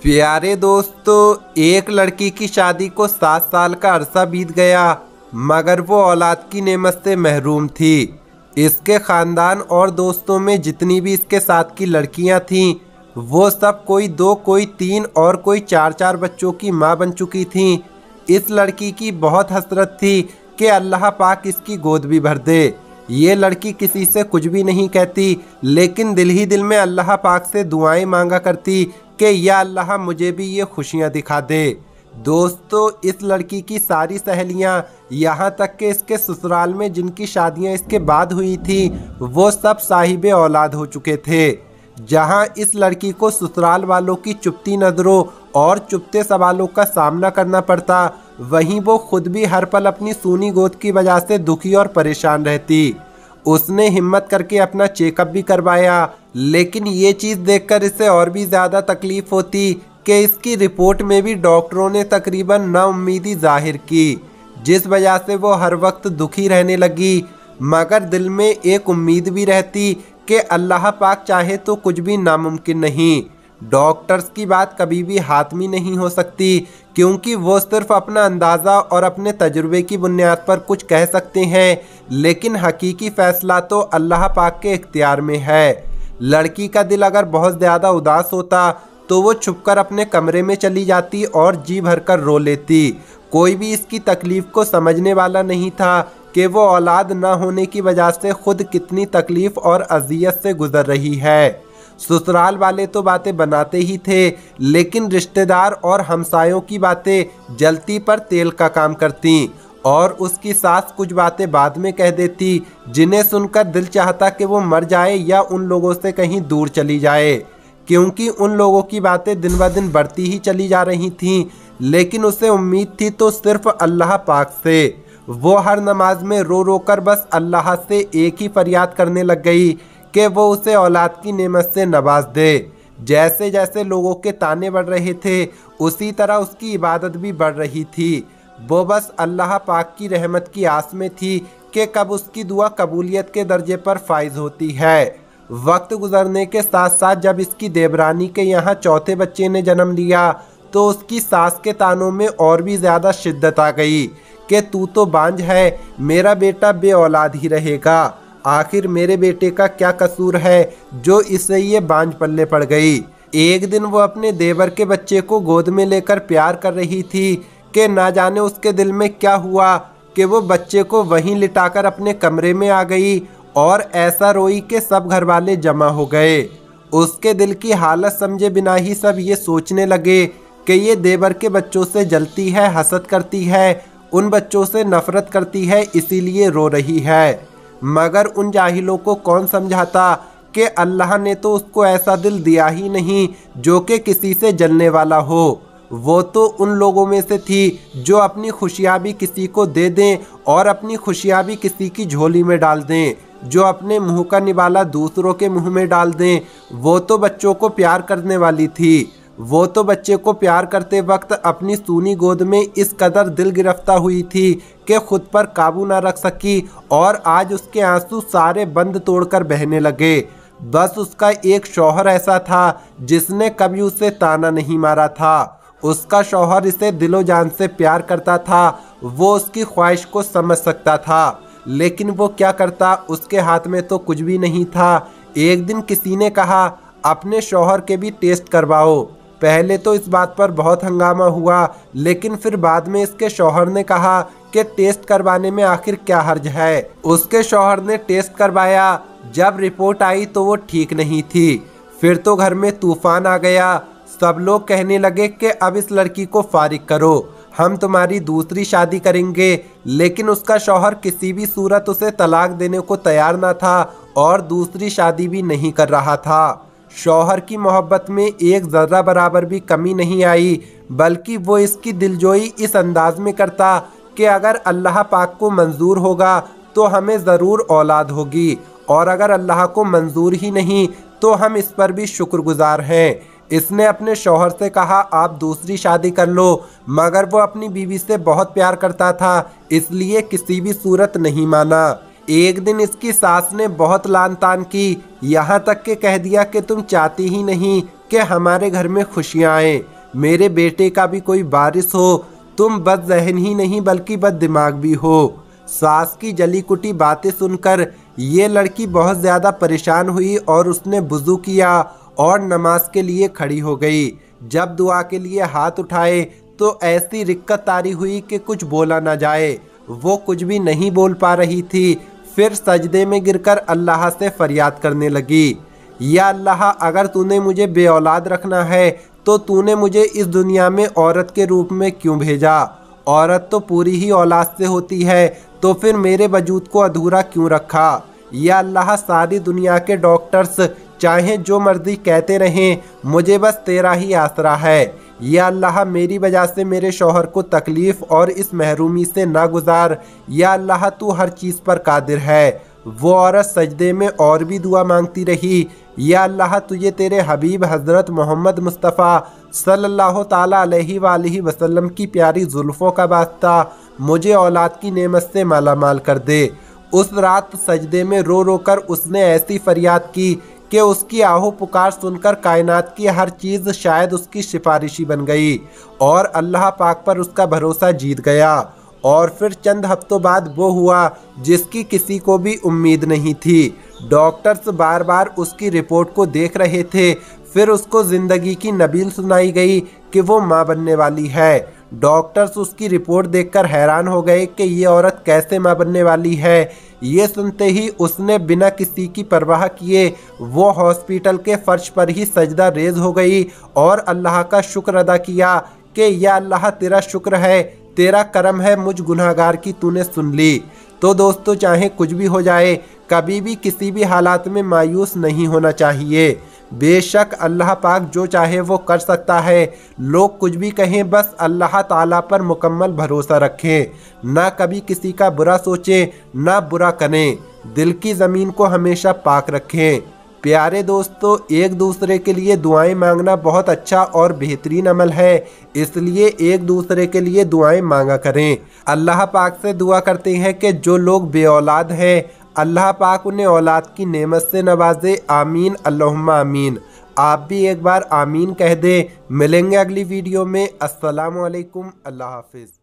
प्यारे दोस्तों, एक लड़की की शादी को 7 साल का अरसा बीत गया, मगर वो औलाद की नेमत से महरूम थी। इसके ख़ानदान और दोस्तों में जितनी भी इसके साथ की लड़कियां थीं, वो सब कोई 2, कोई 3 और कोई 4-4 बच्चों की माँ बन चुकी थीं। इस लड़की की बहुत हसरत थी कि अल्लाह पाक इसकी गोद भी भर दे। ये लड़की किसी से कुछ भी नहीं कहती, लेकिन दिल ही दिल में अल्लाह पाक से दुआएं मांगा करती कि या अल्लाह मुझे भी ये खुशियां दिखा दे। दोस्तों, इस लड़की की सारी सहेलियां, यहाँ तक कि इसके ससुराल में जिनकी शादियां इसके बाद हुई थी, वो सब साहिबे औलाद हो चुके थे। जहां इस लड़की को ससुराल वालों की चुपती नज़रों और चुपते सवालों का सामना करना पड़ता, वहीं वो खुद भी हर पल अपनी सूनी गोद की वजह से दुखी और परेशान रहती। उसने हिम्मत करके अपना चेकअप भी करवाया, लेकिन ये चीज़ देखकर इसे और भी ज़्यादा तकलीफ होती कि इसकी रिपोर्ट में भी डॉक्टरों ने तकरीबन नाउम्मीदी जाहिर की, जिस वजह से वो हर वक्त दुखी रहने लगी। मगर दिल में एक उम्मीद भी रहती कि अल्लाह पाक चाहे तो कुछ भी नामुमकिन नहीं। डॉक्टर्स की बात कभी भी हातमी नहीं हो सकती, क्योंकि वो सिर्फ अपना अंदाज़ा और अपने तजुर्बे की बुनियाद पर कुछ कह सकते हैं, लेकिन हकीकी फ़ैसला तो अल्लाह पाक के इख्तियार में है। लड़की का दिल अगर बहुत ज़्यादा उदास होता तो वो छुपकर अपने कमरे में चली जाती और जी भरकर रो लेती। कोई भी इसकी तकलीफ़ को समझने वाला नहीं था कि वो औलाद ना होने की वजह से खुद कितनी तकलीफ़ और अजियत से गुज़र रही है। ससुराल वाले तो बातें बनाते ही थे, लेकिन रिश्तेदार और हमसायों की बातें जलती पर तेल का काम करती, और उसकी सास कुछ बातें बाद में कह देती जिन्हें सुनकर दिल चाहता कि वो मर जाए या उन लोगों से कहीं दूर चली जाए, क्योंकि उन लोगों की बातें दिन ब दिन बढ़ती ही चली जा रही थीं। लेकिन उसे उम्मीद थी तो सिर्फ अल्लाह पाक से। वो हर नमाज में रो रो कर बस अल्लाह से एक ही फरियाद करने लग गई कि वो उसे औलाद की नेमत से नवाज दे। जैसे जैसे लोगों के ताने बढ़ रहे थे, उसी तरह उसकी इबादत भी बढ़ रही थी। वो बस अल्लाह पाक की रहमत की आस में थी कि कब उसकी दुआ कबूलियत के दर्जे पर फाइज होती है। वक्त गुजरने के साथ साथ जब इसकी देवरानी के यहाँ चौथे बच्चे ने जन्म लिया, तो उसकी सास के तानों में और भी ज़्यादा शिद्दत आ गई कि तू तो बांझ है, मेरा बेटा बे औलाद ही रहेगा। आखिर मेरे बेटे का क्या कसूर है जो इसे ये बांझ पल्ले पड़ गई। एक दिन वो अपने देवर के बच्चे को गोद में लेकर प्यार कर रही थी कि ना जाने उसके दिल में क्या हुआ कि वो बच्चे को वहीं लिटाकर अपने कमरे में आ गई और ऐसा रोई कि सब घर वाले जमा हो गए। उसके दिल की हालत समझे बिना ही सब ये सोचने लगे कि ये देवर के बच्चों से जलती है, हसद करती है, उन बच्चों से नफरत करती है, इसीलिए रो रही है। मगर उन जाहिलों को कौन समझाता कि अल्लाह ने तो उसको ऐसा दिल दिया ही नहीं जो कि किसी से जलने वाला हो। वो तो उन लोगों में से थी जो अपनी खुशियाँ भी किसी को दे दें और अपनी खुशियाँ भी किसी की झोली में डाल दें, जो अपने मुंह का निवाला दूसरों के मुंह में डाल दें। वो तो बच्चों को प्यार करने वाली थी। वो तो बच्चे को प्यार करते वक्त अपनी सूनी गोद में इस कदर दिल गिरफ्तार हुई थी कि खुद पर काबू ना रख सकी, और आज उसके आंसू सारे बंद तोड़कर बहने लगे। बस उसका एक शौहर ऐसा था जिसने कभी उसे ताना नहीं मारा था। उसका शौहर इसे दिलो जान से प्यार करता था। वो उसकी ख्वाहिश को समझ सकता था, लेकिन वो क्या करता, उसके हाथ में तो कुछ भी नहीं था। एक दिन किसी ने कहा, अपने शौहर के भी टेस्ट करवाओ। पहले तो इस बात पर बहुत हंगामा हुआ, लेकिन फिर बाद में इसके शौहर ने कहा कि टेस्ट करवाने में आखिर क्या हर्ज है। उसके शौहर ने टेस्ट करवाया। जब रिपोर्ट आई तो वो ठीक नहीं थी। फिर तो घर में तूफान आ गया। सब लोग कहने लगे कि अब इस लड़की को फारिग करो, हम तुम्हारी दूसरी शादी करेंगे। लेकिन उसका शौहर किसी भी सूरत उसे तलाक देने को तैयार ना था और दूसरी शादी भी नहीं कर रहा था। शौहर की मोहब्बत में एक ज़र्रा बराबर भी कमी नहीं आई, बल्कि वो इसकी दिलजोई इस अंदाज में करता कि अगर अल्लाह पाक को मंजूर होगा तो हमें ज़रूर औलाद होगी, और अगर अल्लाह को मंजूर ही नहीं तो हम इस पर भी शुक्रगुजार हैं। इसने अपने शौहर से कहा, आप दूसरी शादी कर लो, मगर वो अपनी बीवी से बहुत प्यार करता था, इसलिए किसी भी सूरत नहीं माना। एक दिन इसकी सास ने बहुत लान तान की, यहाँ तक कि कह दिया कि तुम चाहती ही नहीं कि हमारे घर में खुशियाँ आए, मेरे बेटे का भी कोई वारिस हो। तुम बदज़हन ही नहीं बल्कि बददिमाग भी हो। सास की जली कुटी बातें सुनकर ये लड़की बहुत ज़्यादा परेशान हुई और उसने वुज़ू किया और नमाज के लिए खड़ी हो गई। जब दुआ के लिए हाथ उठाए तो ऐसी रिक्कत तारी हुई कि कुछ बोला ना जाए। वो कुछ भी नहीं बोल पा रही थी। फिर सजदे में गिरकर अल्लाह से फरियाद करने लगी, या अल्लाह, अगर तूने मुझे बे औलाद रखना है तो तूने मुझे इस दुनिया में औरत के रूप में क्यों भेजा? औरत तो पूरी ही औलाद से होती है, तो फिर मेरे वजूद को अधूरा क्यों रखा? या अल्लाह, सारी दुनिया के डॉक्टर्स चाहे जो मर्जी कहते रहें, मुझे बस तेरा ही आसरा है। या अल्लाह, मेरी वजह से मेरे शौहर को तकलीफ़ और इस महरूमी से ना गुजार। या अल्लाह, तू हर चीज़ पर कादिर है। वो औरत सजदे में और भी दुआ मांगती रही, या अल्लाह, तुझे तेरे हबीब हज़रत मोहम्मद मुस्तफ़ा सल्लल्लाहु ताला अलैहि वसल्लम की प्यारी जुल्फ़ों का वास्ता मुझे औलाद की नेमत से मालामाल कर दे। उस रात सजदे में रो रो कर उसने ऐसी फरियाद की कि उसकी आहू पुकार सुनकर कायनात की हर चीज़ शायद उसकी सिफारिशी बन गई और अल्लाह पाक पर उसका भरोसा जीत गया। और फिर चंद हफ्तों बाद वो हुआ जिसकी किसी को भी उम्मीद नहीं थी। डॉक्टर्स बार बार उसकी रिपोर्ट को देख रहे थे। फिर उसको ज़िंदगी की नबील सुनाई गई कि वो माँ बनने वाली है। डॉक्टर्स उसकी रिपोर्ट देखकर हैरान हो गए कि ये औरत कैसे माँ बनने वाली है। ये सुनते ही उसने बिना किसी की परवाह किए वो हॉस्पिटल के फर्श पर ही सजदा रेज हो गई और अल्लाह का शुक्र अदा किया कि या अल्लाह, तेरा शुक्र है, तेरा करम है, मुझ गुनाहगार की तूने सुन ली। तो दोस्तों, चाहे कुछ भी हो जाए, कभी भी किसी भी हालात में मायूस नहीं होना चाहिए। बेशक अल्लाह पाक जो चाहे वो कर सकता है। लोग कुछ भी कहें, बस अल्लाह ताला पर मुकम्मल भरोसा रखें। ना कभी किसी का बुरा सोचें, ना बुरा करें। दिल की ज़मीन को हमेशा पाक रखें। प्यारे दोस्तों, एक दूसरे के लिए दुआएं मांगना बहुत अच्छा और बेहतरीन अमल है, इसलिए एक दूसरे के लिए दुआएं मांगा करें। अल्लाह पाक से दुआ करते हैं कि जो लोग बे औलाद हैं, अल्लाह पाक उन्हें औलाद की नेमत से नवाजे। आमीन अल्लाहुम्मा आमीन। आप भी एक बार आमीन कह दें। मिलेंगे अगली वीडियो में। अस्सलामु अलैकुम। अल्लाह हाफिज़।